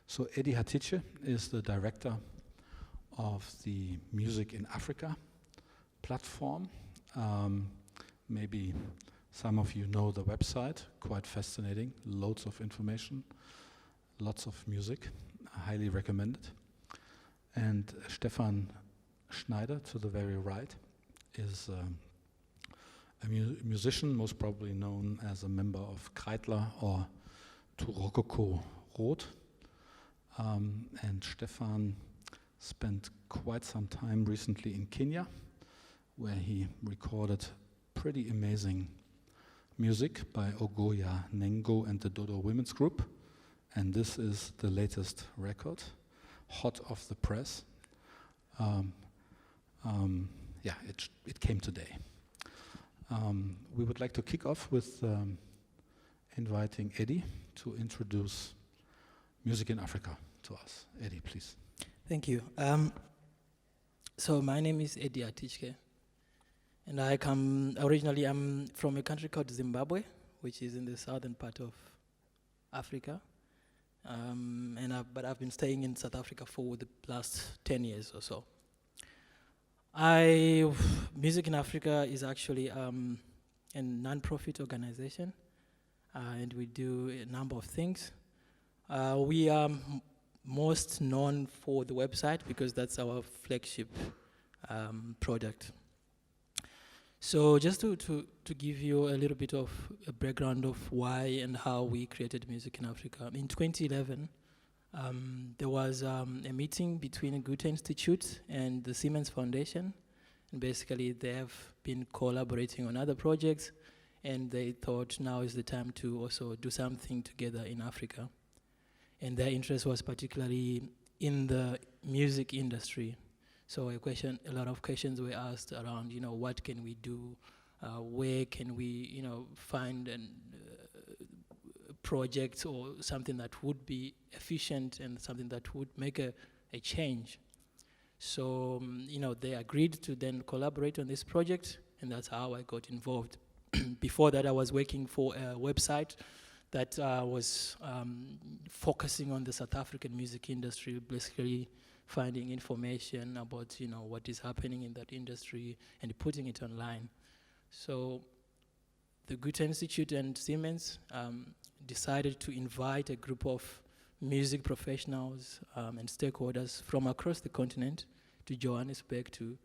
So Eddie Hatitye is the director of the Music in Africa platform. Maybe some of you know the website, quite fascinating, loads of information, lots of music, highly recommended. And Stefan Schneider, to the very right, is a musician, most probably known as a member of Kreidler or To Rococo Rot. And Stefan spent quite some time recently in Kenya, where he recorded pretty amazing music by Ogoya Nengo and the Dodo Women's Group. And this is the latest record, hot off the press. It came today. We would like to kick off with inviting Eddie to introduce Music in Africa to us. Eddie, please. Thank you. So my name is Eddie Hatitye, and originally I'm from a country called Zimbabwe, which is in the southern part of Africa. But I've been staying in South Africa for the last 10 years or so. Music in Africa is actually a non-profit organization, and we do a number of things. We are most known for the website because that's our flagship product. So just to give you a little bit of a background of why and how we created Music in Africa. In 2011, there was a meeting between Goethe Institute and the Siemens Foundation. And basically, they have been collaborating on other projects, and they thought now is the time to also do something together in Africa. And their interest was particularly in the music industry. So a lot of questions were asked around, what can we do? Where can we, find a project or something that would be efficient and something that would make a change? So, they agreed to then collaborate on this project, and that's how I got involved. Before that, I was working for a website that was focusing on the South African music industry, basically finding information about what is happening in that industry and putting it online. So the Goethe Institute and Siemens decided to invite a group of music professionals and stakeholders from across the continent to Johannesburg to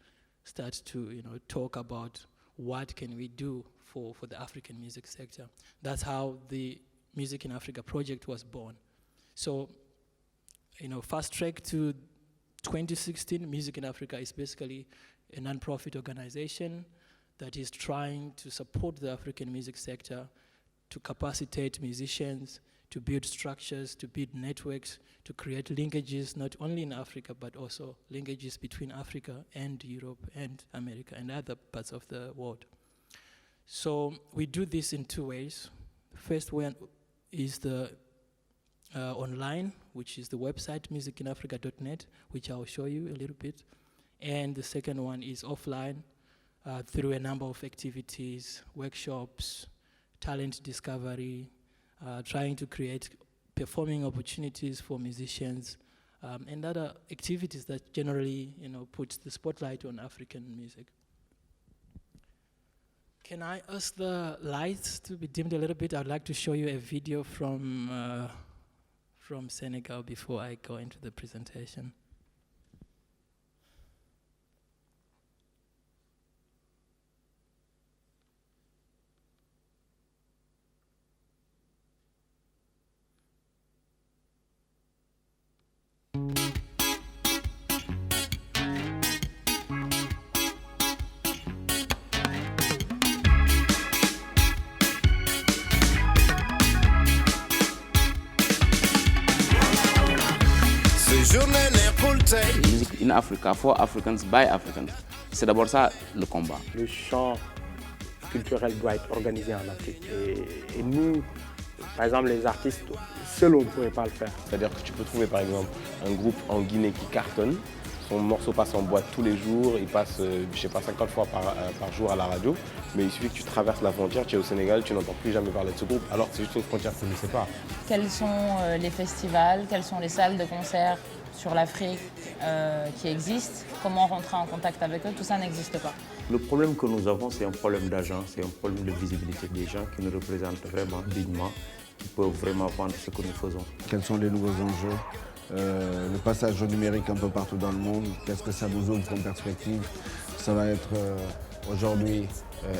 start to talk about what can we do for the African music sector. That's how the Music in Africa project was born. So, fast track to 2016, Music in Africa is basically a non-profit organization that is trying to support the African music sector, to capacitate musicians, to build structures, to build networks, to create linkages not only in Africa, but also linkages between Africa and Europe and America and other parts of the world. So we do this in two ways. First one is the online, which is the website musicinafrica.net, which I'll show you a little bit. And the second one is offline through a number of activities, workshops, talent discovery, trying to create performing opportunities for musicians, and other activities that generally put the spotlight on African music. Can I ask the lights to be dimmed a little bit? I'd like to show you a video from Senegal before I go into the presentation. Music in Africa, for Africans, by Africans. C'est d'abord ça le combat. Le champ culturel doit être organisé en Afrique. Et nous, par exemple, les artistes, seuls on ne pourrait pas le faire. C'est-à-dire que tu peux trouver par exemple un groupe en Guinée qui cartonne, son morceau passe en boîte tous les jours, il passe, je sais pas, 50 fois par jour à la radio, mais il suffit que tu traverses la frontière, tu es au Sénégal, tu n'entends plus jamais parler de ce groupe, alors que c'est juste une frontière qui ne sait pas. Quels sont les festivals, quelles sont les salles de concert sur l'Afrique qui existent, comment rentrer en contact avec eux, tout ça n'existe pas. Le problème que nous avons, c'est un problème d'argent, c'est un problème de visibilité des gens qui nous représentent vraiment dignement, qui peuvent vraiment vendre ce que nous faisons. Quels sont les nouveaux enjeux? Le passage au numérique un peu partout dans le monde, qu'est-ce que ça nous ouvre comme perspective? Ça va être aujourd'hui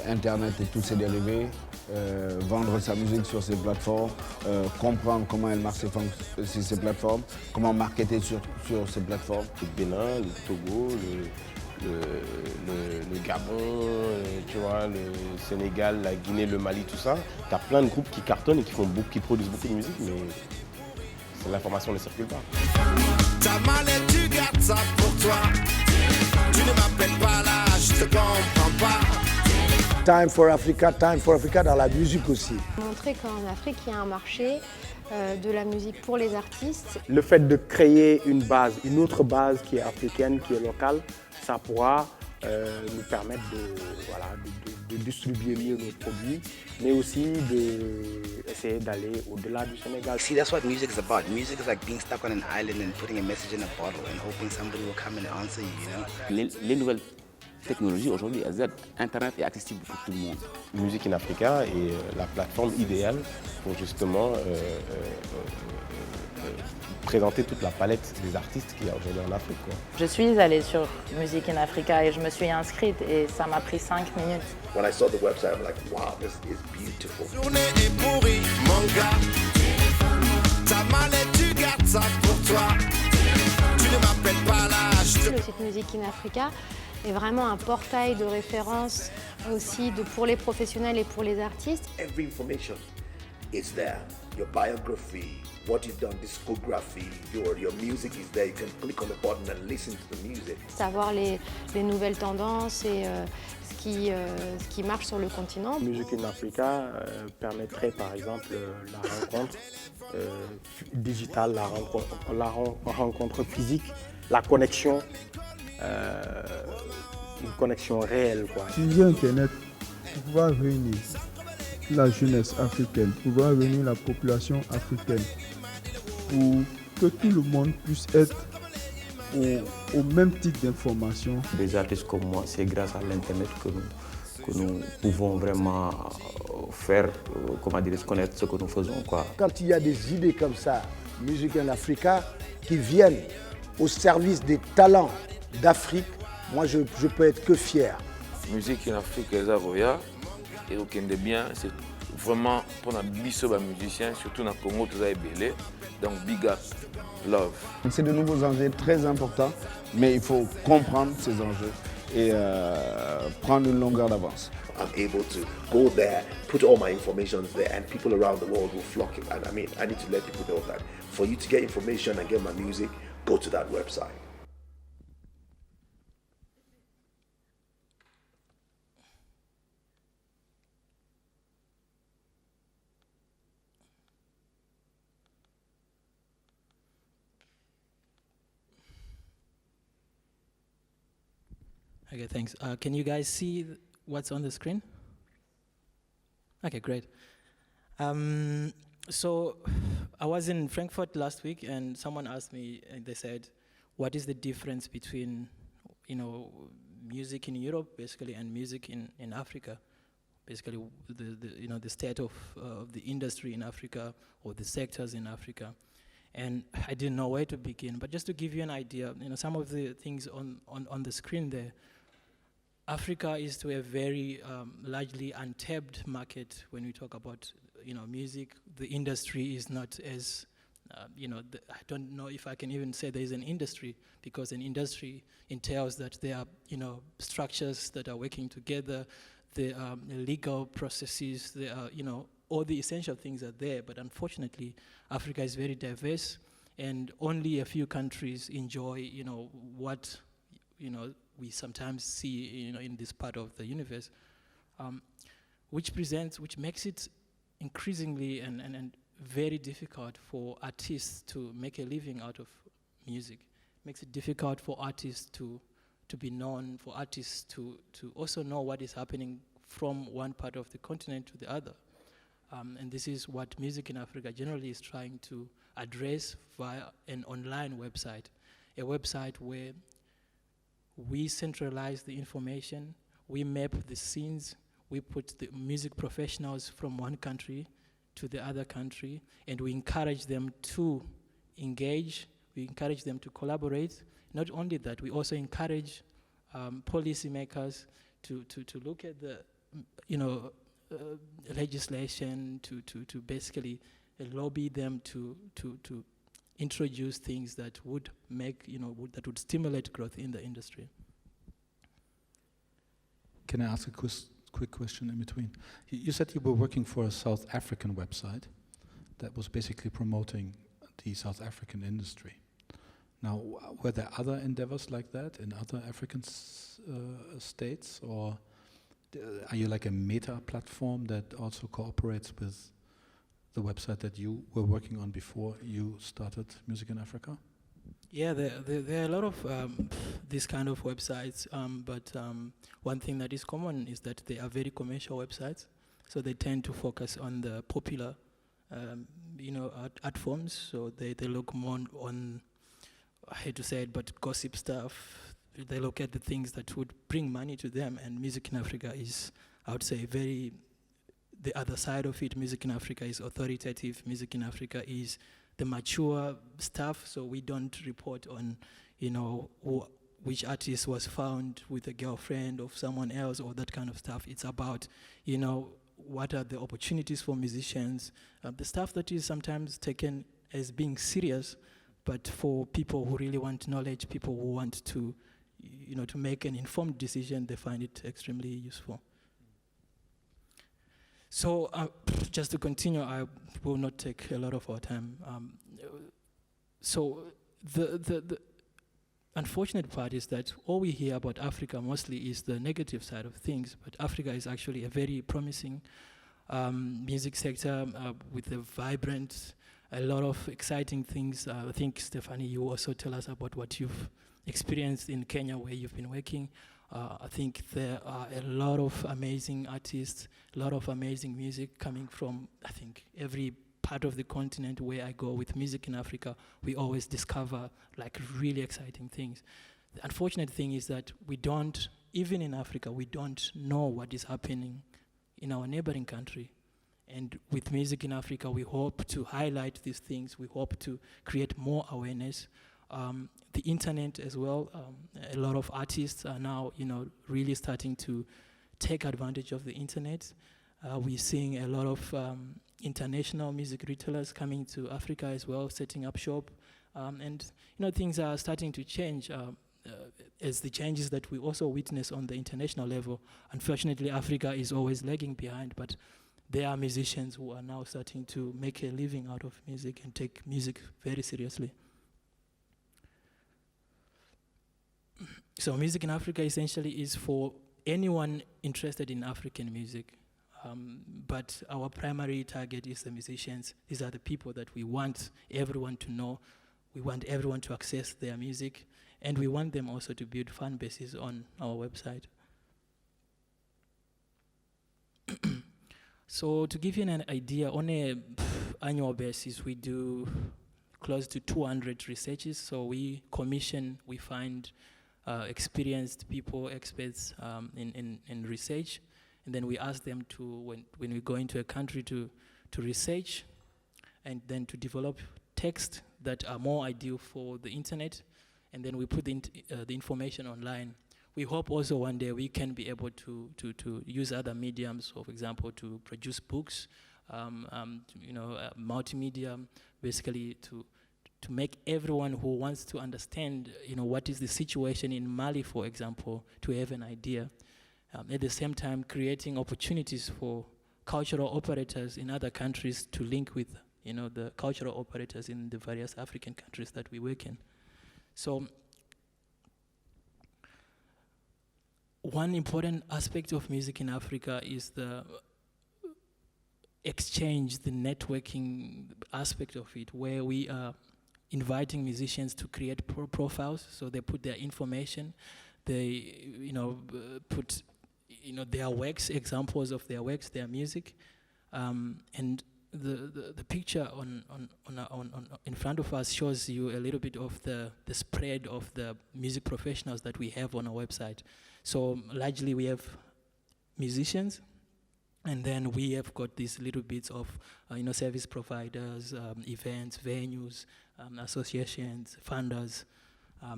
Internet et tous ses dérivés, vendre sa musique sur ces plateformes, comprendre comment elles marchent ces plateformes, comment marketer sur ces plateformes. Le Bénin, le Togo, le Gabon, tu vois, le Sénégal, la Guinée, le Mali, tout ça. Tu as plein de groupes qui cartonnent et qui produisent beaucoup de musique, mais l'information ne circule pas. Ta mallette, tu gardes ça pour toi. Tu ne m'appelles pas là, je te comprends pas. Time for Africa dans la musique aussi. Montrer qu'en Afrique, il y a un marché de la musique pour les artistes. Le fait de créer une autre base qui est africaine, qui est locale, ça pourra nous permettre de distribuer mieux nos produits, mais aussi d'essayer d'aller au-delà du Sénégal. See, that's what music is about. Music is like being stuck on an island and putting a message in a bottle and hoping somebody will come and answer you, you know? Les nouvelles technologies aujourd'hui, elles aident. Internet est accessible pour tout le monde. Music in Africa est la plateforme idéale pour justement présenter toute la palette des artistes qu'il y a aujourd'hui en Afrique, quoi. Je suis allée sur Music in Africa et je me suis inscrite et ça m'a pris 5 minutes. When I saw the website, I'm like, wow, this is beautiful. Journée est pourrie, mon gars. Ta mallette, tu gardes ça pour toi. Tu ne m'appelles pas là. Le site Music in Africa est vraiment un portail de référence aussi pour les professionnels et pour les artistes. Every information is there. Your biography, what you've done, discography, your music is there. You can click on the button and listen to the music. Savoir les nouvelles tendances et ce qui marche sur le continent. Music in Africa permettrait par exemple la rencontre digitale, la rencontre physique, la connexion, une connexion réelle, quoi. Utiliser Internet pour pouvoir réunir la jeunesse africaine, pour pouvoir réunir la population africaine, pour que tout le monde puisse être au même type d'information. Des artistes comme moi, c'est grâce à l'Internet que nous pouvons vraiment faire, connaître ce que nous faisons, quoi. Quand il y a des idées comme ça, Music in Africa, qui viennent au service des talents d'Afrique, moi je peux être que fier. Musique in Afrique, les Aroya, et au Kende bien, c'est vraiment pour un biseau musicien, surtout dans le Congo, tout ça est belé. Donc big up, love. C'est de nouveaux enjeux très importants, mais il faut comprendre ces enjeux et prendre une longueur d'avance. I'm able to go there, put all my information there, and people around the world will flock it. And I mean, I need to let people know that for you to get information and get my music, go to that website. Okay, thanks. Can you guys see what's on the screen? Okay, great. So I was in Frankfurt last week and someone asked me, and they said, what is the difference between, music in Europe, basically, and music in Africa? Basically, the state of the industry in Africa or the sectors in Africa. And I didn't know where to begin, but just to give you an idea, some of the things on the screen there, Africa is to a very largely untapped market when we talk about music. The industry is not as I don't know if I can even say there is an industry, because an industry entails that there are structures that are working together, there are legal processes, there are all the essential things are there. But unfortunately, Africa is very diverse, and only a few countries enjoy what we sometimes see in this part of the universe, which makes it increasingly and very difficult for artists to make a living out of music. makes it difficult for artists to be known, for artists to also know what is happening from one part of the continent to the other. And this is what Music in Africa generally is trying to address via an online website, a website where we centralize the information, we map the scenes, we put the music professionals from one country to the other country, and we encourage them to engage, we encourage them to collaborate. Not only that, we also encourage policymakers to look at the, legislation, to basically lobby them to introduce things that would make, that would stimulate growth in the industry. Can I ask a quick question in between? You said you were working for a South African website that was basically promoting the South African industry. Now, were there other endeavors like that in other African states, or are you like a meta platform that also cooperates with the website that you were working on before you started Music in Africa? Yeah, there are a lot of these kind of websites, but one thing that is common is that they are very commercial websites, so they tend to focus on the popular, art forms. So they look more on, I hate to say it, but gossip stuff. They look at the things that would bring money to them, and Music in Africa is, I would say, the other side of it. Music in Africa is authoritative. Music in Africa is the mature stuff, so we don't report on, which artist was found with a girlfriend of someone else or that kind of stuff. It's about, what are the opportunities for musicians, the stuff that is sometimes taken as being serious, but for people who really want knowledge, people who want to, to make an informed decision, they find it extremely useful. So just to continue, I will not take a lot of our time. So the unfortunate part is that all we hear about Africa mostly is the negative side of things, but Africa is actually a very promising music sector with a vibrant, a lot of exciting things. I think, Stephanie, you also tell us about what you've experienced in Kenya where you've been working. I think there are a lot of amazing artists, a lot of amazing music coming from, I think, every part of the continent where I go with Music in Africa. We always discover like really exciting things. The unfortunate thing is that we don't, even in Africa, we don't know what is happening in our neighboring country. And with Music in Africa, we hope to highlight these things. We hope to create more awareness. The internet as well, a lot of artists are now, really starting to take advantage of the internet. We're seeing a lot of international music retailers coming to Africa as well, setting up shop. And, things are starting to change as the changes that we also witness on the international level. Unfortunately, Africa is always lagging behind, but there are musicians who are now starting to make a living out of music and take music very seriously. So Music in Africa essentially is for anyone interested in African music. But our primary target is the musicians. These are the people that we want everyone to know. We want everyone to access their music. And we want them also to build fan bases on our website. So to give you an idea, on an annual basis, we do close to 200 researches. So we commission, we find experienced people, experts in research, and then we ask them to, when we go into a country, to research and then to develop text that are more ideal for the internet, and then we put the information online. We hope also one day we can be able to use other mediums, so for example, to produce books, multimedia, basically to make everyone who wants to understand, what is the situation in Mali, for example, to have an idea. At the same time, creating opportunities for cultural operators in other countries to link with, the cultural operators in the various African countries that we work in. So, one important aspect of Music in Africa is the exchange, the networking aspect of it, where we are inviting musicians to create profiles. So they put their information, they put their works, examples of their works, their music, and the picture on in front of us shows you a little bit of the spread of the music professionals that we have on our website. So largely we have musicians, and then we have got these little bits of service providers, events, venues, associations, funders,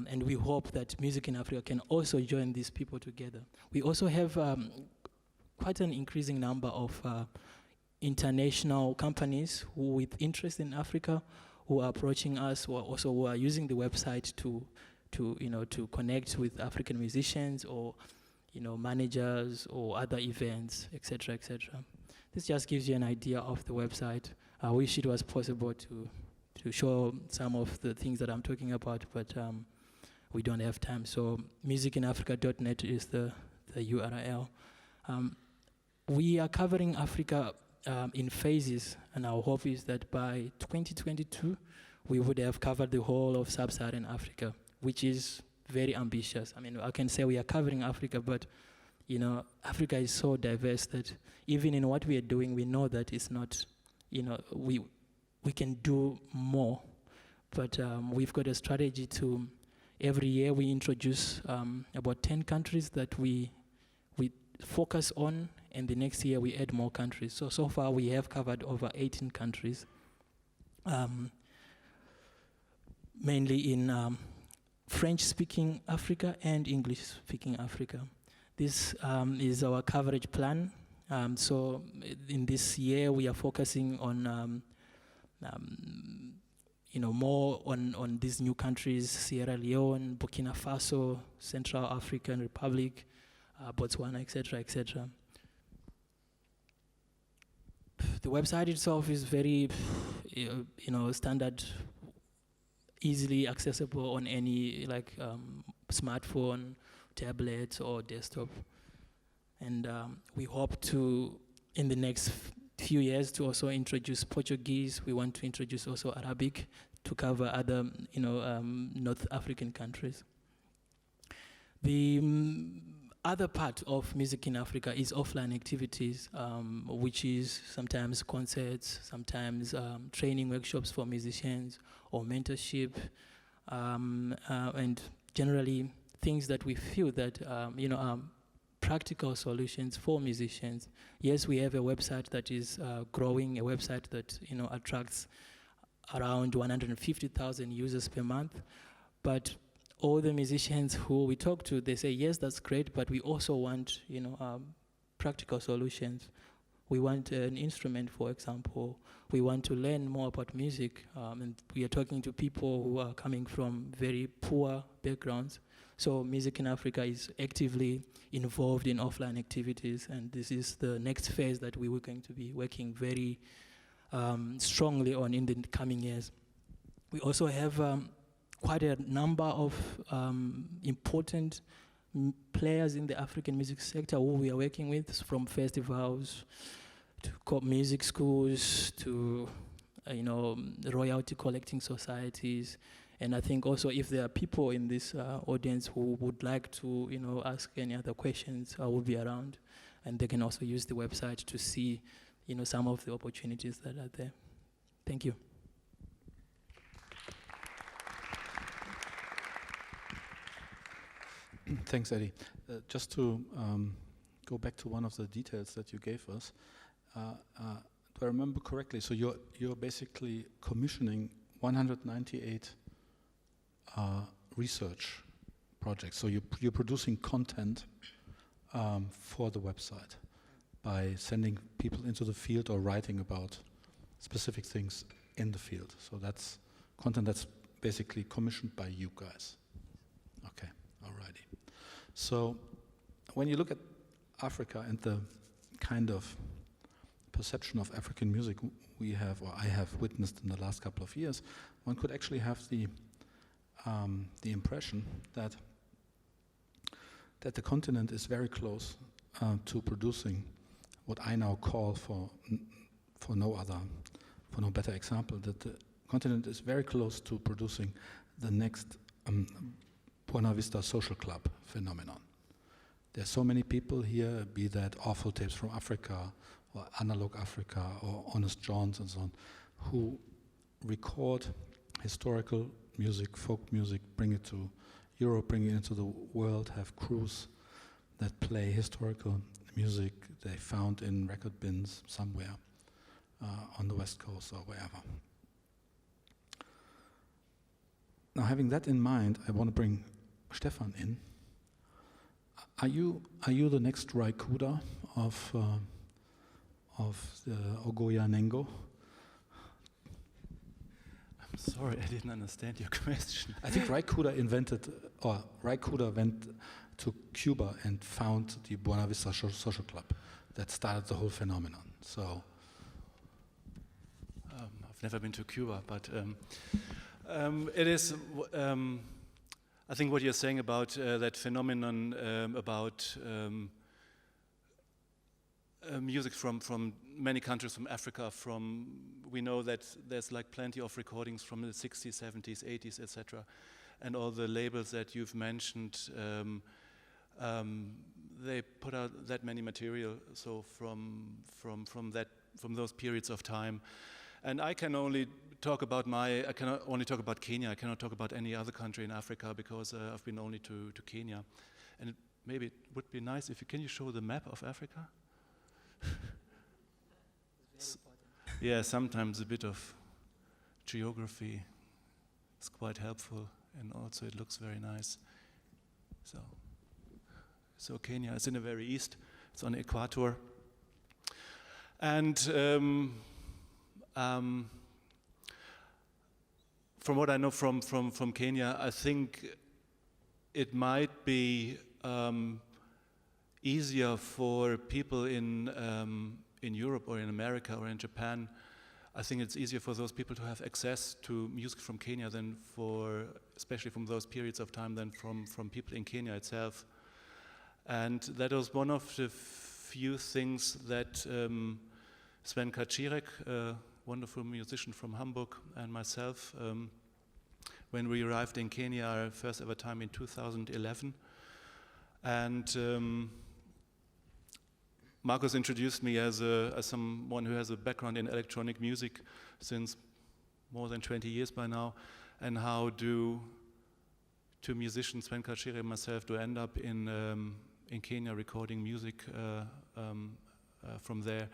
and we hope that Music in Africa can also join these people together. We also have quite an increasing number of international companies who with interest in Africa, who are approaching us, who are using the website to connect with African musicians or managers or other events, etc., etc. This just gives you an idea of the website. I wish it was possible to show some of the things that I'm talking about, but we don't have time. So musicinafrica.net is the URL. We are covering Africa in phases, and our hope is that by 2022, we would have covered the whole of sub-Saharan Africa, which is very ambitious. I mean, I can say we are covering Africa, but Africa is so diverse that even in what we are doing, we know that it's not, we can do more. But we've got a strategy to, every year we introduce about 10 countries that we focus on, and the next year we add more countries. So far we have covered over 18 countries, mainly in French-speaking Africa and English-speaking Africa. This is our coverage plan. So in this year, we are focusing on, more on these new countries: Sierra Leone, Burkina Faso, Central African Republic, Botswana, etc., etc. The website itself is very, standard, easily accessible on any smartphone, tablet, or desktop. And we hope to, in the next few years, to also introduce Portuguese. We want to introduce also Arabic to cover other, North African countries. The other part of Music in Africa is offline activities, which is sometimes concerts, sometimes training workshops for musicians, or mentorship, and generally things that we feel that are practical solutions for musicians. Yes, we have a website that is growing, a website that attracts around 150,000 users per month, but all the musicians who we talk to, they say, yes, that's great, but we also want practical solutions. We want an instrument, for example. We want to learn more about music, and we are talking to people who are coming from very poor backgrounds. So Music in Africa is actively involved in offline activities, and this is the next phase that we were going to be working very strongly on in the coming years. We also have quite a number of important players in the African music sector who we are working with, from festivals to music schools to royalty collecting societies. And I think also if there are people in this audience who would like to ask any other questions, I will be around, and they can also use the website to see some of the opportunities that are there. Thank you. Thanks, Eddie. Just to go back to one of the details that you gave us, do I remember correctly? So you're basically commissioning 198 research projects. So you're producing content for the website by sending people into the field or writing about specific things in the field. So that's content that's basically commissioned by you guys. Okay, alrighty. So when you look at Africa and the kind of perception of African music we have, or I have witnessed in the last couple of years, one could actually have the impression that the continent is very close to producing what I now call, for no better example, that the continent is very close to producing the next Buena Vista Social Club phenomenon. There's so many people here, be that Awful Tapes from Africa, or Analog Africa, or Honest Johns and so on, who record historical music, folk music, bring it to Europe, bring it into the world, have crews that play historical music they found in record bins somewhere on the West Coast or wherever. Now, having that in mind, I want to bring Stefan in. Are you the next Raikuda of the Ogoya Nengo? I'm sorry, I didn't understand your question. I think Raikuda went to Cuba and found the Buena Vista Social Club that started the whole phenomenon. So, I've never been to Cuba, but it is. I think what you're saying about that phenomenon about music from many countries, from Africa, we know that there's like plenty of recordings from the 60s, 70s, 80s, etc. And all the labels that you've mentioned, they put out that many material. So from those periods of time, and I can only talk about I cannot only talk about Kenya. I cannot talk about any other country in Africa because I've been only to Kenya. And maybe it would be nice if can you show the map of Africa? Yeah, sometimes a bit of geography is quite helpful, and also it looks very nice. So Kenya is in the very east. It's on the equator, and from what I know from Kenya, I think it might be easier for people in Europe or in America or in Japan. I think it's easier for those people to have access to music from Kenya than especially from those periods of time, than from people in Kenya itself. And that was one of the few things that Sven Kaczirek, a wonderful musician from Hamburg, and myself, when we arrived in Kenya our first ever time in 2011. And Markus introduced me as someone who has a background in electronic music since more than 20 years by now, and how do two musicians, Sven Kaczirek and myself, do end up in Kenya recording music from there.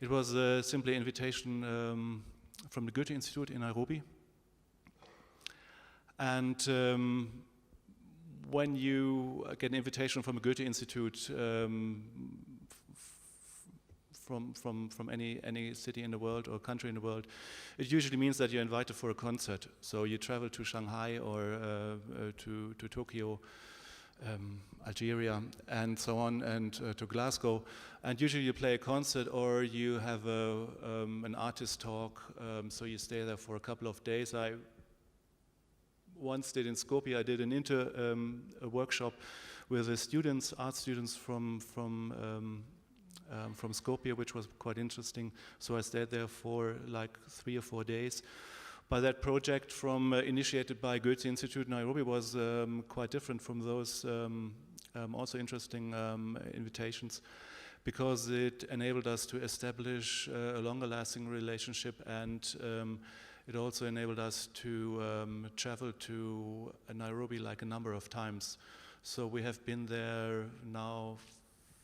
It was simply an invitation from the Goethe Institute in Nairobi. And when you get an invitation from a Goethe Institute from any city in the world or country in the world, it usually means that you're invited for a concert. So you travel to Shanghai or to Tokyo, Algeria, and so on, and to Glasgow, and usually you play a concert or you have an artist talk, so you stay there for a couple of days. I once did in Skopje, I did a workshop with the students, art students from Skopje, which was quite interesting. So I stayed there for like 3 or 4 days. But that project initiated by Goethe Institute Nairobi was quite different from those also interesting invitations, because it enabled us to establish a longer lasting relationship, and it also enabled us to travel to Nairobi like a number of times. So we have been there now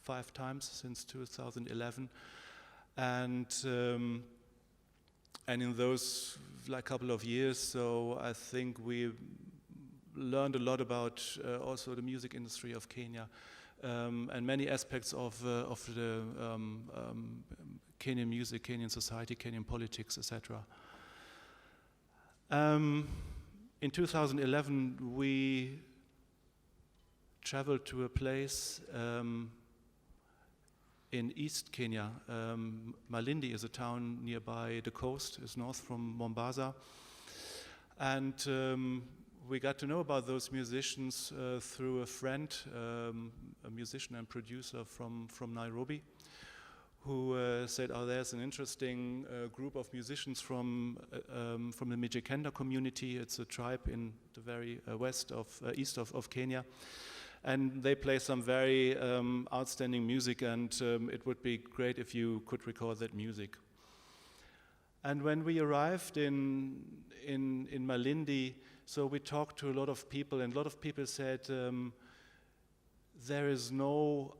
5 times since 2011, and in those like couple of years, so I think we learned a lot about also the music industry of Kenya, and many aspects of the Kenyan music, Kenyan society, Kenyan politics, etc. In 2011, we traveled to a place in East Kenya. Malindi is a town nearby the coast, is north from Mombasa. And we got to know about those musicians through a friend, a musician and producer from Nairobi, who said, "Oh, there's an interesting group of musicians from the Mijikenda community. It's a tribe in the very east of Kenya, and they play some very outstanding music, and it would be great if you could record that music." And when we arrived in Malindi, so we talked to a lot of people, and a lot of people said there is no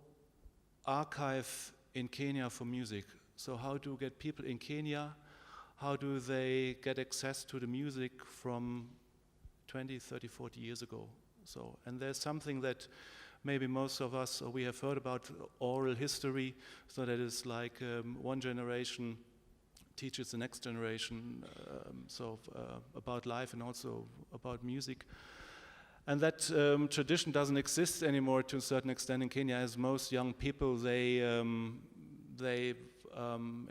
archive in Kenya for music. So how do you get people in Kenya? How do they get access to the music from 20, 30, 40 years ago? So, and there's something that maybe most of us, or we have heard about oral history, so that is like one generation teaches the next generation about life and also about music. And that tradition doesn't exist anymore to a certain extent in Kenya, as most young people, they in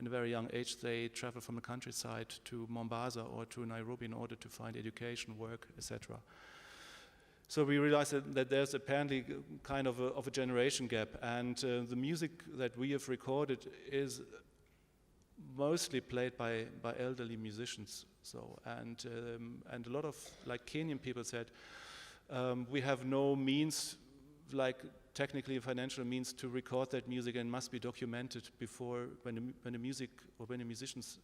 a very young age, they travel from the countryside to Mombasa or to Nairobi in order to find education, work, etc. So we realized that there's apparently kind of a generation gap, and the music that we have recorded is mostly played by elderly musicians. So and a lot of like Kenyan people said, we have no means, like technically financial means, to record that music, and must be documented before when the music or when the musicians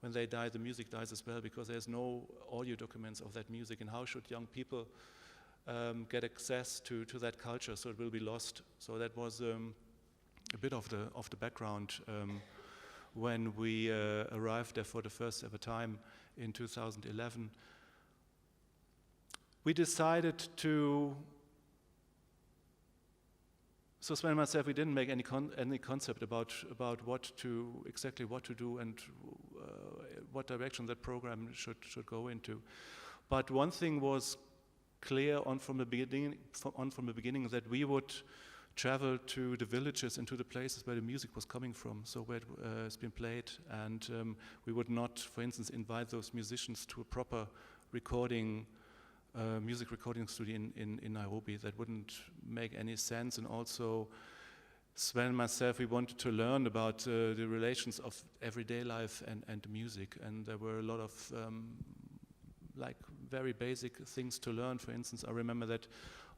when they die, the music dies as well, because there's no audio documents of that music. And how should young people get access to that culture? So it will be lost. So that was a bit of the background when we arrived there for the first ever time in 2011. We decided to, so Sven and myself, we didn't make any concept about exactly what to do and what direction that program should go into. But one thing was clear from the beginning that we would travel to the villages and to the places where the music was coming from, so where it's been played, and we would not, for instance, invite those musicians to a proper music recording studio in Nairobi. That wouldn't make any sense. And also Sven and myself, we wanted to learn about the relations of everyday life and music, and there were a lot of like very basic things to learn. For instance, I remember that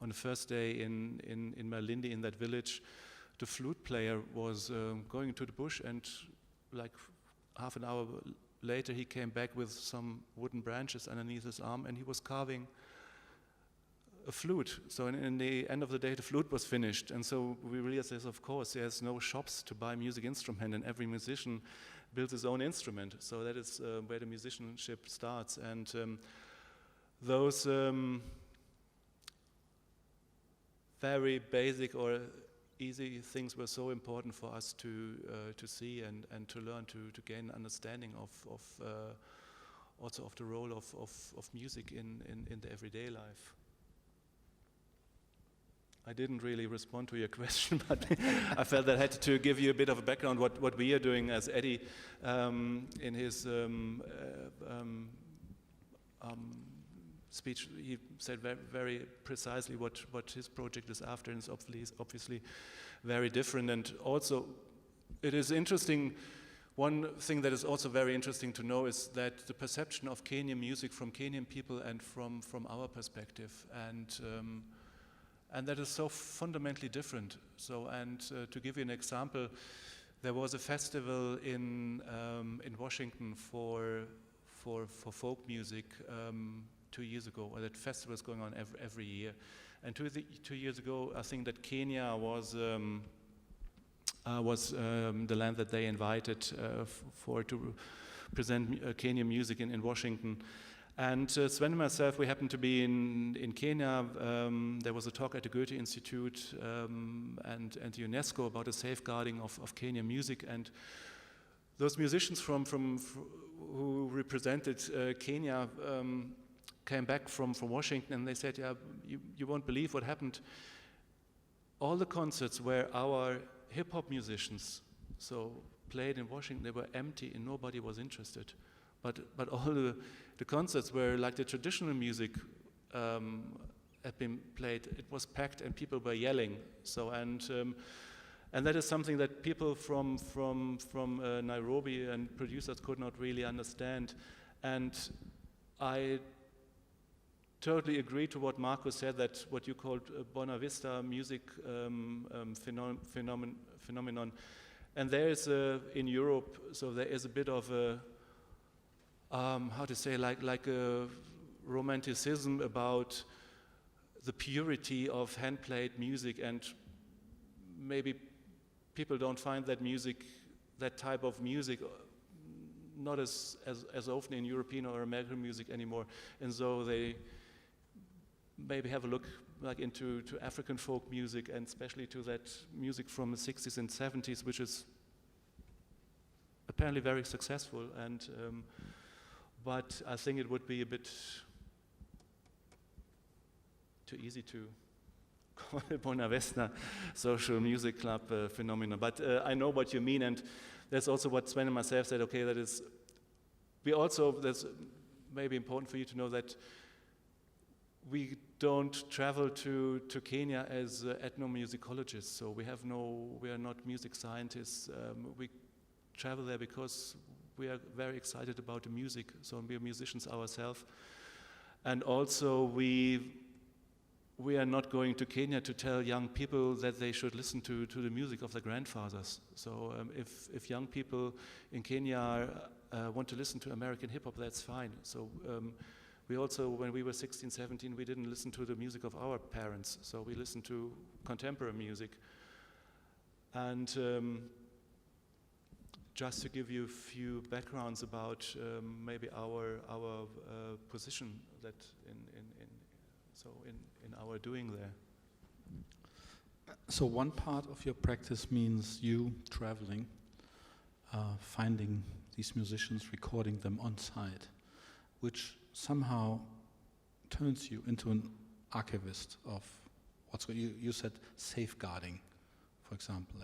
on the first day in Malindi, in that village, the flute player was going into the bush, and like half an hour later he came back with some wooden branches underneath his arm, and he was carving a flute. So in the end of the day, the flute was finished, and so we realized, yes, of course, there's no shops to buy music instrument, and every musician builds his own instrument. So that is where the musicianship starts, and those very basic or easy things were so important for us to see and to learn, to gain understanding of also of the role of music in the everyday life. I didn't really respond to your question, but I felt that I had to give you a bit of a background what we are doing, as Eddie in his speech, he said very precisely what his project is after, and it's obviously very different. And also it is interesting, one thing that is also very interesting to know is that the perception of Kenyan music from Kenyan people and from our perspective, and that is so fundamentally different. So, and to give you an example, there was a festival in Washington for folk music 2 years ago. Or that festival is going on every year. And 2 years ago, I think that Kenya was the land that they invited to present Kenyan music in Washington. And Sven and myself, we happened to be in Kenya. There was a talk at the Goethe Institute and UNESCO about the safeguarding of Kenyan music. And those musicians who represented Kenya came back from Washington, and they said, "Yeah, you won't believe what happened. All the concerts where our hip-hop musicians played in Washington, they were empty and nobody was interested. But all the concerts where like the traditional music had been played, it was packed and people were yelling. So and And that is something that people from Nairobi and producers could not really understand. And I totally agree to what Markus said, that what you called Bona Vista music phenomenon. And there is in Europe, so there is a bit of a, how to say, like a romanticism about the purity of hand-played music, and maybe people don't find that music, that type of music, not as often in European or American music anymore, and so they maybe have a look like into African folk music, and especially to that music from the 60s and 70s, which is apparently very successful. And but I think it would be a bit too easy to call it Bona Vista social music club phenomenon. But I know what you mean, and that's also what Sven and myself said. Okay, that is. We also, that's maybe important for you to know that we don't travel to Kenya as ethnomusicologists. So we are not music scientists. We travel there because we are very excited about the music. So we are musicians ourselves, and also we are not going to Kenya to tell young people that they should listen to the music of their grandfathers. So if young people in Kenya want to listen to American hip hop, that's fine. So we also, when we were 16, 17, we didn't listen to the music of our parents. So we listened to contemporary music. And just to give you a few backgrounds about maybe our position that in our doing there. So one part of your practice means you traveling, finding these musicians, recording them on site, which somehow turns you into an archivist of what's going. You said safeguarding, for example,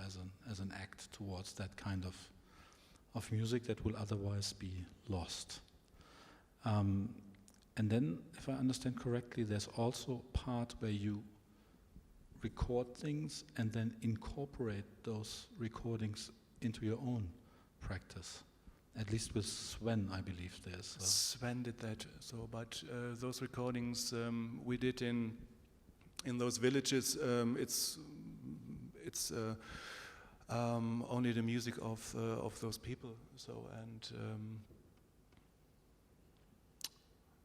as an act towards that kind of music that will otherwise be lost. And then, if I understand correctly, there's also a part where you record things and then incorporate those recordings into your own practice. At least with Sven, I believe there's. Sven did that. So, but those recordings we did in those villages. It's only the music of those people. So and.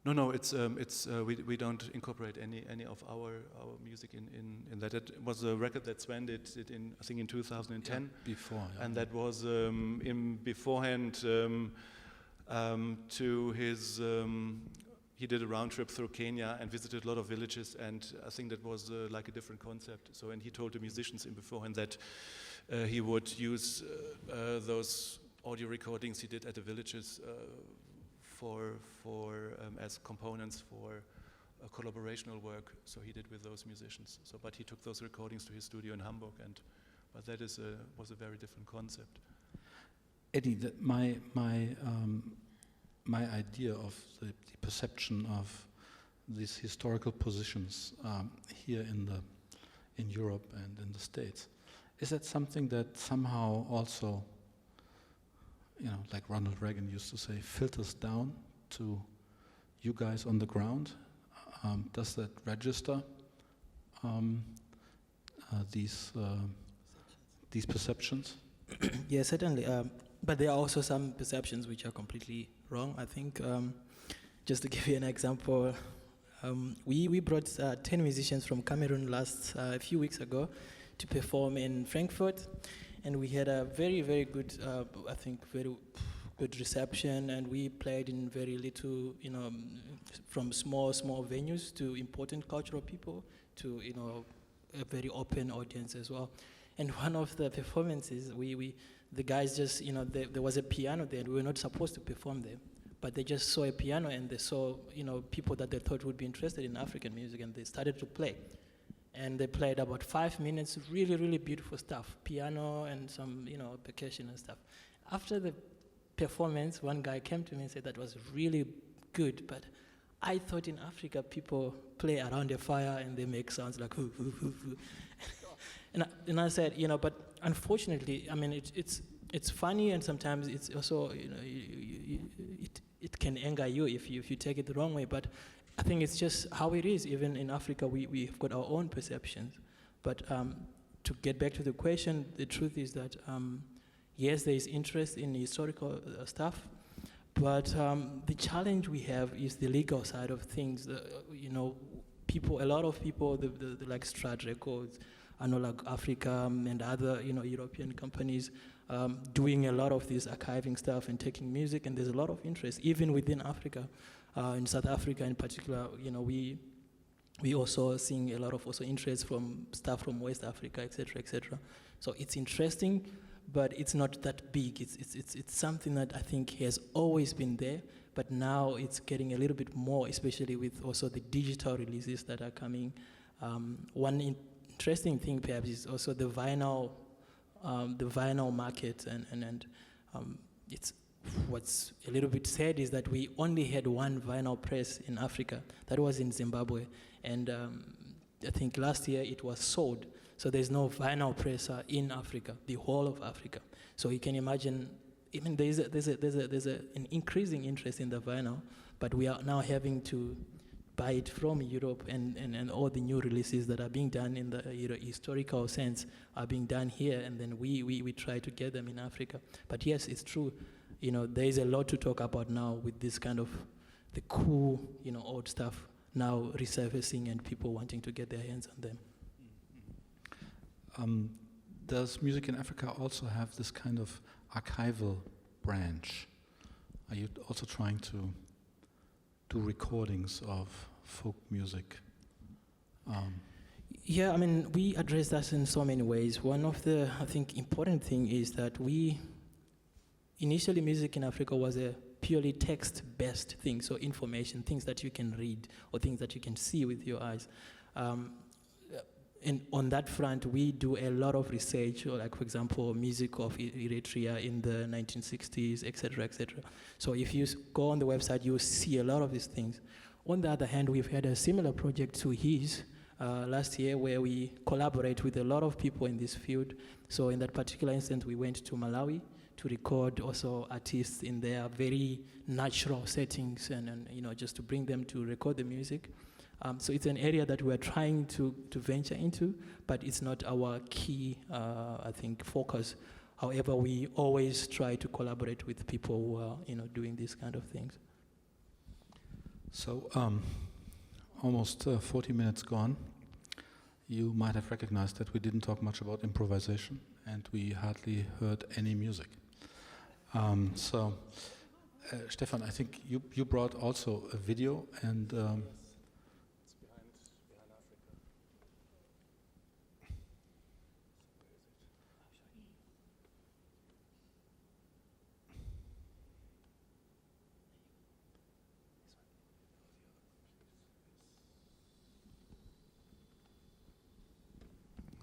No, it's we don't incorporate any of our music in that. It was a record that Sven did in, I think, in 2010. Yeah, before, yeah. And that was in beforehand to his. He did a round trip through Kenya and visited a lot of villages, and I think that was like a different concept. So, and he told the musicians in beforehand that he would use those audio recordings he did at the villages. For as components for a collaborational work, so he did with those musicians. So, but he took those recordings to his studio in Hamburg, but that was a very different concept. Eddie, my idea of the perception of these historical positions here in Europe and in the States, is that something that somehow also, like Ronald Reagan used to say, filters down to you guys on the ground? Does that register these perceptions? Yeah, certainly. But there are also some perceptions which are completely wrong. I think, just to give you an example, we brought 10 musicians from Cameroon a few weeks ago to perform in Frankfurt. And we had a very, very good, I think, very good reception, and we played in very little, from small venues to important cultural people to, a very open audience as well. And one of the performances, the guys just, there was a piano there, and we were not supposed to perform there, but they just saw a piano and they saw, people that they thought would be interested in African music, and they started to play. And they played about 5 minutes, really, really beautiful stuff, piano and some, percussion and stuff. After the performance, one guy came to me and said that was really good, but I thought in Africa people play around a fire and they make sounds like hoo, hoo, hoo, hoo. And I said, but unfortunately, I mean, it's funny, and sometimes it's also, you know, it can anger you if you take it the wrong way. But I think it's just how it is. Even in Africa, we've got our own perceptions. But to get back to the question, the truth is that yes, there is interest in historical stuff, but the challenge we have is the legal side of things. You know, a lot of people, the like Strat Records, Analog Africa, and other, you know, European companies doing a lot of this archiving stuff and taking music, and there's a lot of interest even within Africa. In South Africa in particular, you know, we also seeing a lot of also interest from stuff from West Africa, etc., etc. So it's interesting, but it's not that big. It's something that I think has always been there, but now it's getting a little bit more, especially with also the digital releases that are coming. One interesting thing perhaps is also the vinyl market, and it's what's a little bit sad is that we only had one vinyl press in Africa. That was in Zimbabwe, and I think last year it was sold. So there's no vinyl presser in Africa, the whole of Africa. So you can imagine, even there's an increasing interest in the vinyl, but we are now having to buy it from Europe, and all the new releases that are being done in the historical sense are being done here, and then we try to get them in Africa. But yes, it's true. You know, there is a lot to talk about now with this kind of the cool, you know, old stuff now resurfacing and people wanting to get their hands on them. Does Music in Africa also have this kind of archival branch? Are you also trying to do recordings of folk music? Yeah, I mean, we address that in so many ways. One of the, I think, important thing is that initially Music in Africa was a purely text-based thing, so information, things that you can read or things that you can see with your eyes. And on that front, we do a lot of research, or like, for example, music of Eritrea in the 1960s, etc., etc. So if you go on the website, you'll see a lot of these things. On the other hand, we've had a similar project to his last year, where we collaborate with a lot of people in this field. So in that particular instance, we went to Malawi to record also artists in their very natural settings, and you know, just to bring them to record the music. So it's an area that we're trying to venture into, but it's not our key, I think, focus. However, we always try to collaborate with people who are, you know, doing these kind of things. So, almost 40 minutes gone. You might have recognized that we didn't talk much about improvisation, and we hardly heard any music. Stefan, I think you brought also a video, and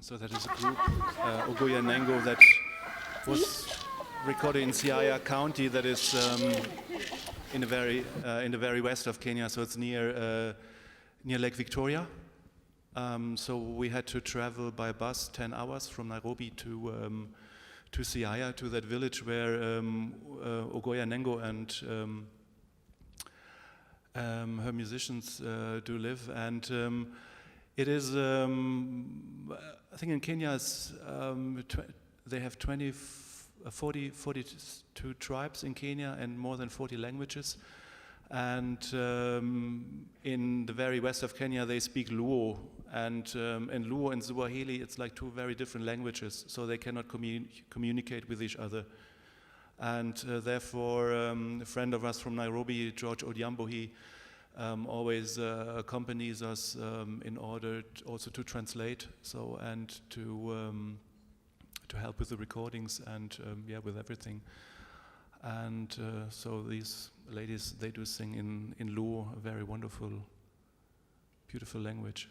So that is a group, Ogoya Nengo, that was recorded in Siaya County, that is in the very west of Kenya. So it's near Lake Victoria. So we had to travel by bus 10 hours from Nairobi to Siaya, to that village where Ogoya Nengo and her musicians do live. And it is, I think in Kenya, they have 42 tribes in Kenya and more than 40 languages. And in the very west of Kenya, they speak Luo. And in Luo and Swahili, it's like two very different languages, so they cannot communicate with each other. And therefore, a friend of us from Nairobi, George Odhiambo, he always accompanies us in order also to translate, so, and to help with the recordings and yeah, with everything. And so these ladies, they do sing in Luo, a very wonderful, beautiful language.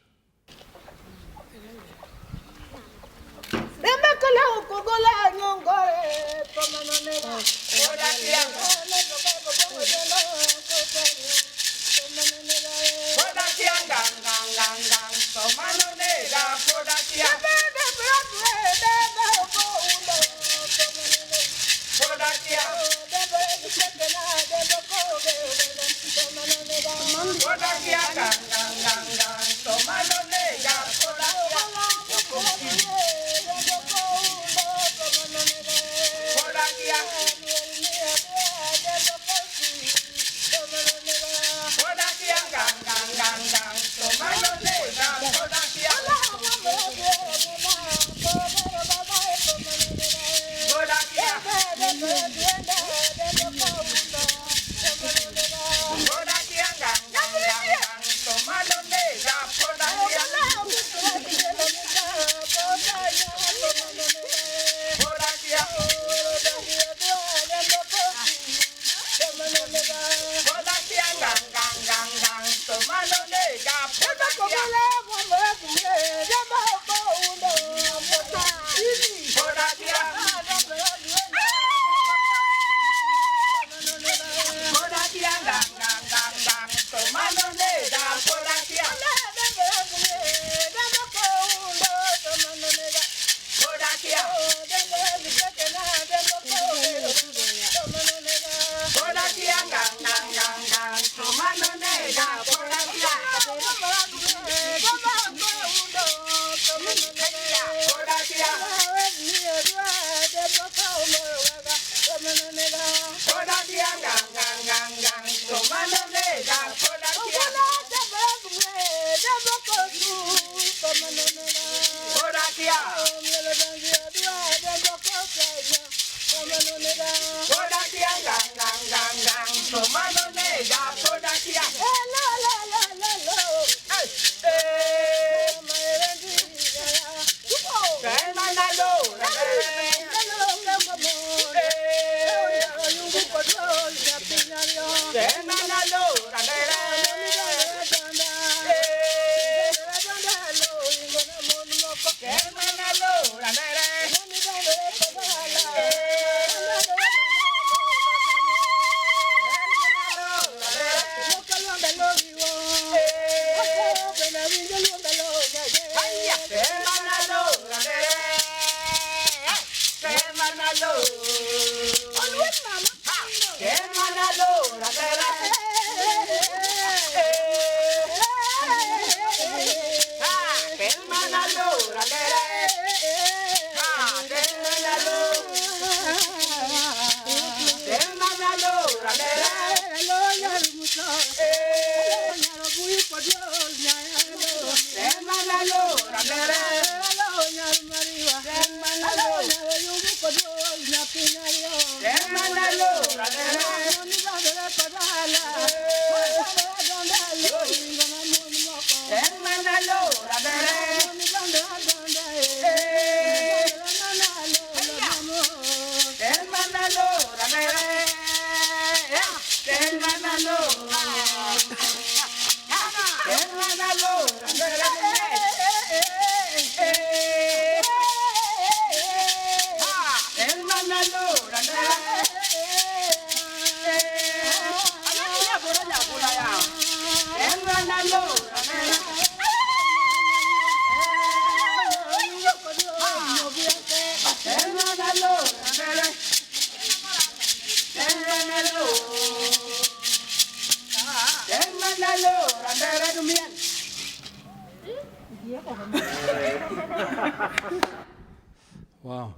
Wow.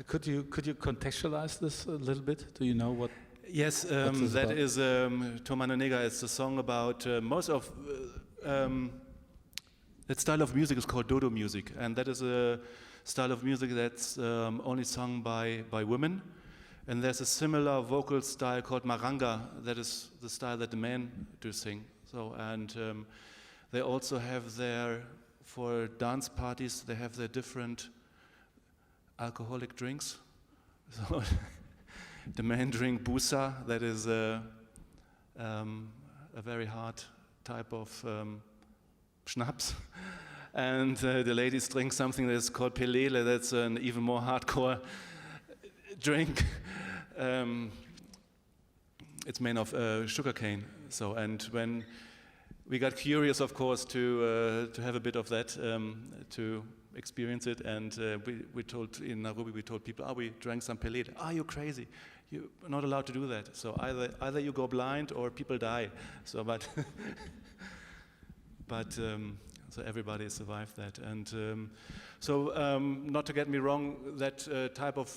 Could you contextualize this a little bit? Do you know what? Yes, that is To Mano Negra. It's a song about most of that style of music is called dodo music, and that is a style of music that's only sung by women. And there's a similar vocal style called maranga. That is the style that the men do sing. So and they also have their, for dance parties, they have their different alcoholic drinks. So the men drink busa, that is a very hard type of schnapps. And the ladies drink something that is called pelele, that's an even more hardcore drink. It's made of sugarcane. So, and when we got curious, of course, to have a bit of that, to experience it, and we told in Nairobi, we told people, we drank some pelele. Are you crazy? You're not allowed to do that. So either you go blind or people die. So, but so everybody survived that. And so, not to get me wrong, that type of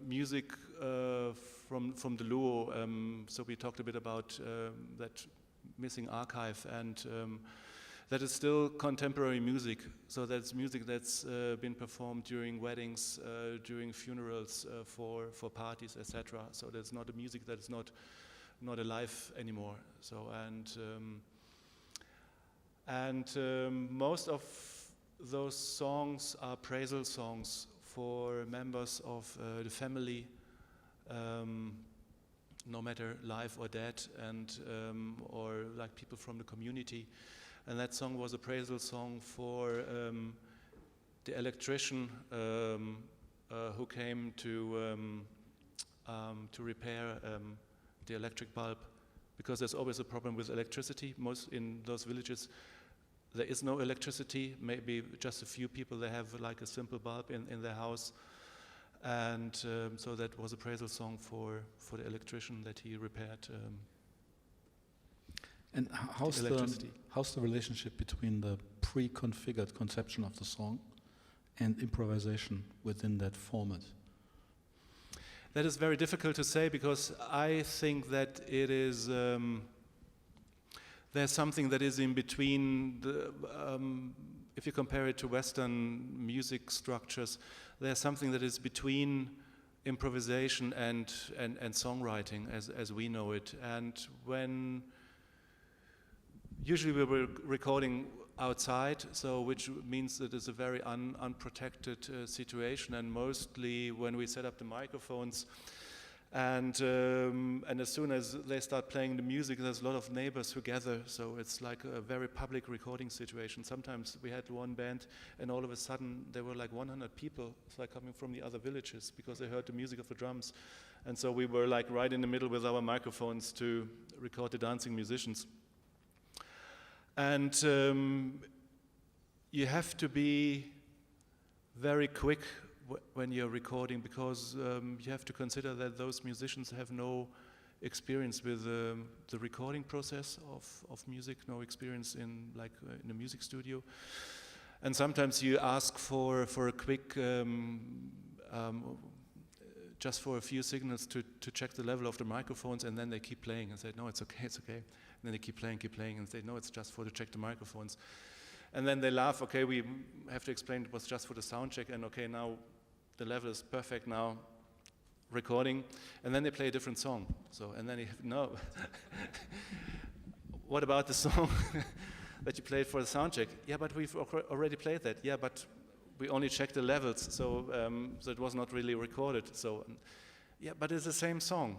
music from the Luo. So we talked a bit about that missing archive, and that is still contemporary music. So that's music that's been performed during weddings, during funerals, for parties, etc. So there's not a music that's not alive anymore. So and most of those songs are praisal songs for members of the family, no matter live or dead, and or like people from the community. And that song was a praisal song for the electrician who came to repair the electric bulb, because there's always a problem with electricity. Most in those villages, there is no electricity. Maybe just a few people, they have like a simple bulb in their house. And so that was a praisal song for the electrician that he repaired and how's the relationship between the pre-configured conception of the song and improvisation within that format? That is very difficult to say, because I think that it is there's something that is in between. If you compare it to Western music structures, there's something that is between improvisation and songwriting as we know it. And when usually we were recording outside, so which means that it's a very unprotected situation, and mostly when we set up the microphones and as soon as they start playing the music, there's a lot of neighbors who gather, so it's like a very public recording situation. Sometimes we had one band and all of a sudden there were like 100 people like coming from the other villages because they heard the music of the drums, and so we were like right in the middle with our microphones to record the dancing musicians. And you have to be very quick when you're recording, because you have to consider that those musicians have no experience with the recording process of music, no experience in a music studio. And sometimes you ask for a quick, just for a few signals to check the level of the microphones, and then they keep playing and say, no, it's okay, it's okay. And then they keep playing, and say, no, it's just to check the microphones. And then they laugh, okay, we have to explain it was just for the sound check, and okay, now the level is perfect now, recording, and then they play a different song. So, and then you have, no, what about the song that you played for the sound check? Yeah, but we've already played that. Yeah, but we only checked the levels, so it was not really recorded. So, yeah, but it's the same song.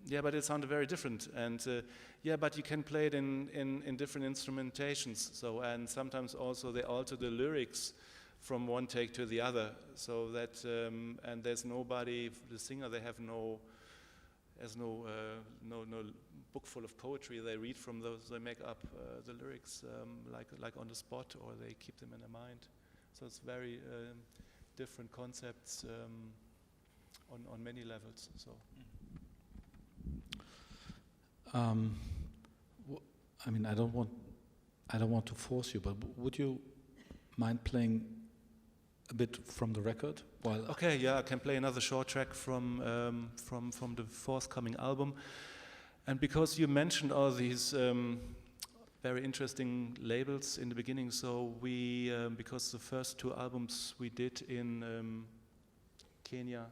Yeah, but it sounded very different, and yeah, but you can play it in different instrumentations. So, and sometimes also they alter the lyrics from one take to the other, so that and there's nobody. The singer, they have no book full of poetry. They read from those. They make up the lyrics like on the spot, or they keep them in their mind. So it's very different concepts on many levels. So. I mean, I don't want to force you, but would you mind playing a bit from the record? While okay, yeah, I can play another short track from the forthcoming album. And because you mentioned all these very interesting labels in the beginning, so we because the first two albums we did in Kenya,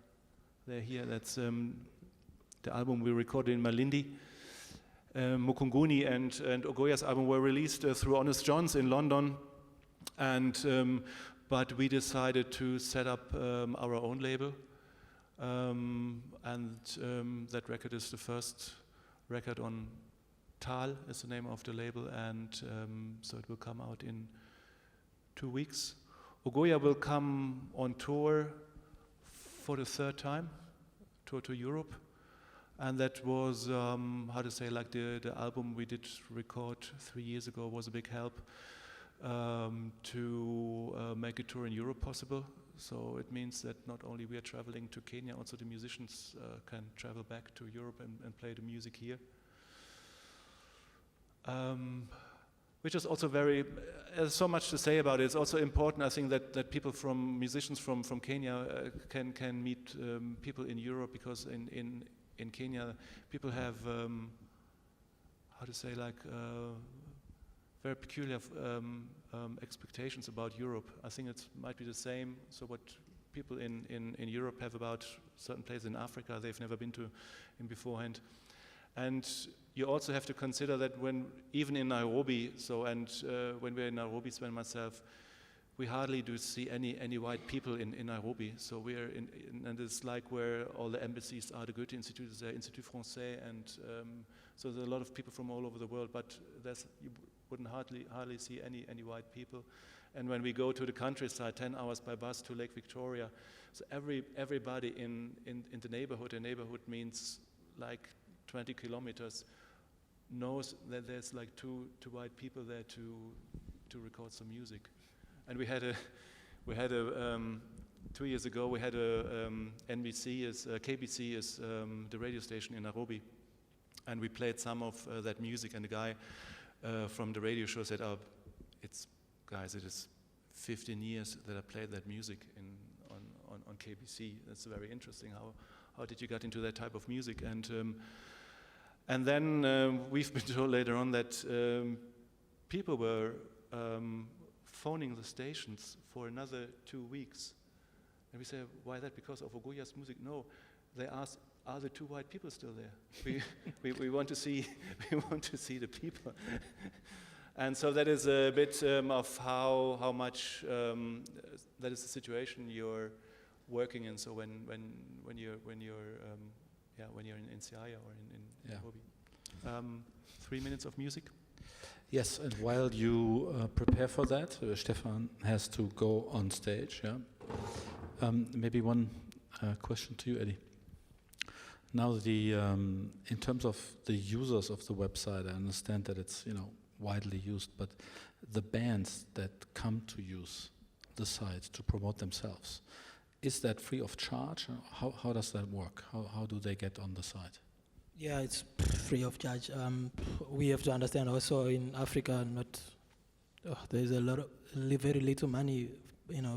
they're here. That's the album we recorded in Malindi. Mukunguni and Ogoya's album were released through Honest John's in London, and but we decided to set up our own label, and that record is the first record on Tal, is the name of the label, and so it will come out in 2 weeks. Ogoya will come on tour for the third time, tour to Europe. And that was, how to say, like the album we did record 3 years ago was a big help to make a tour in Europe possible. So it means that not only we are traveling to Kenya, also the musicians can travel back to Europe and play the music here. Which is also very, there's so much to say about it. It's also important, I think, that people musicians from Kenya can meet people in Europe, because in Kenya, people have, how to say, like very peculiar expectations about Europe. I think it might be the same. So what people in Europe have about certain places in Africa they've never been to in beforehand. And you also have to consider that even in Nairobi, when we're in Nairobi, Sven and myself, we hardly do see any white people in Nairobi. So we're and it's like where all the embassies are. The Goethe Institute is there, Institut Français, and so there's a lot of people from all over the world. But you wouldn't hardly see any white people. And when we go to the countryside, 10 hours by bus to Lake Victoria, so everybody in the neighborhood. The neighborhood means like 20 kilometers. Knows that there's like two white people there to record some music. And we had a 2 years ago we had a KBC is the radio station in Nairobi, and we played some of that music, and the guy from the radio show said, "Oh, it is 15 years that I played that music on KBC. That's very interesting. How did you get into that type of music?" And then we've been told later on that people were phoning the stations for another 2 weeks And we say, why that? Because of Ogoya's music? No. They ask, are the two white people still there? We want to see the people. And so that is a bit of how much that is the situation you're working in. So when you're in Siaya or in Nairobi. 3 minutes of music. Yes, and while you prepare for that, Stefan has to go on stage. Yeah. Maybe one question to you, Eddie. Now, in terms of the users of the website, I understand that it's widely used, but the bands that come to use the site to promote themselves, is that free of charge? How does that work? How do they get on the site? Yeah, it's free of charge. We have to understand also in Africa, there's very little money,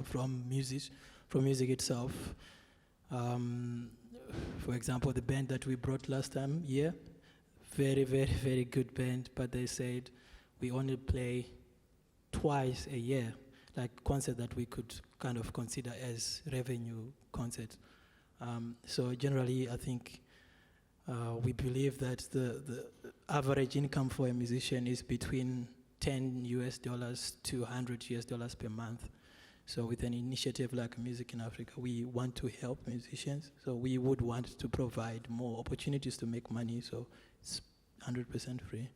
from music itself. For example, the band that we brought last time, very, very, very good band, but they said we only play twice a year, like concert that we could kind of consider as revenue concert. So generally, I think we believe that the average income for a musician is between $10 to $100 per month. So with an initiative like Music in Africa, we want to help musicians. So we would want to provide more opportunities to make money. So it's 100% free.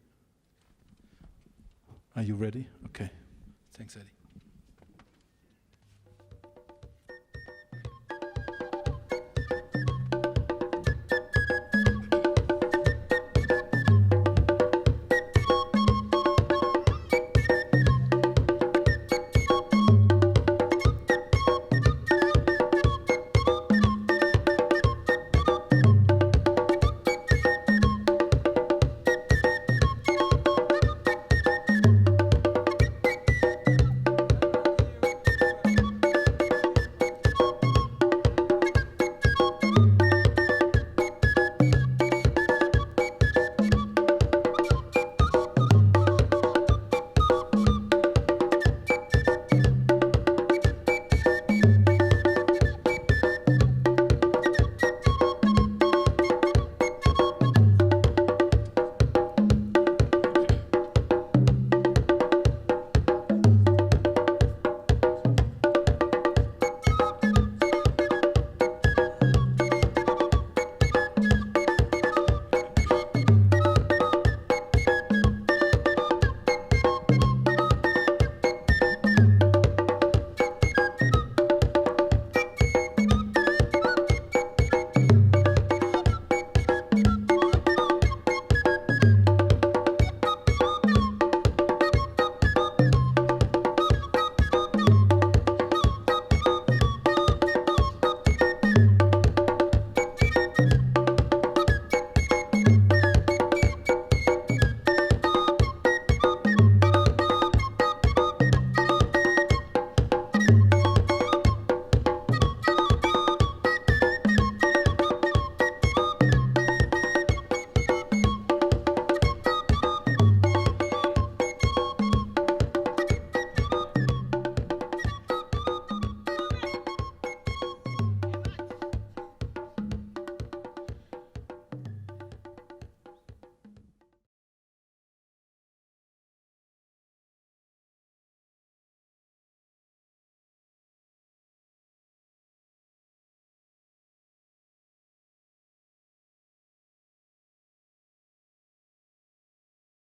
Are you ready? Okay. Thanks, Eddie.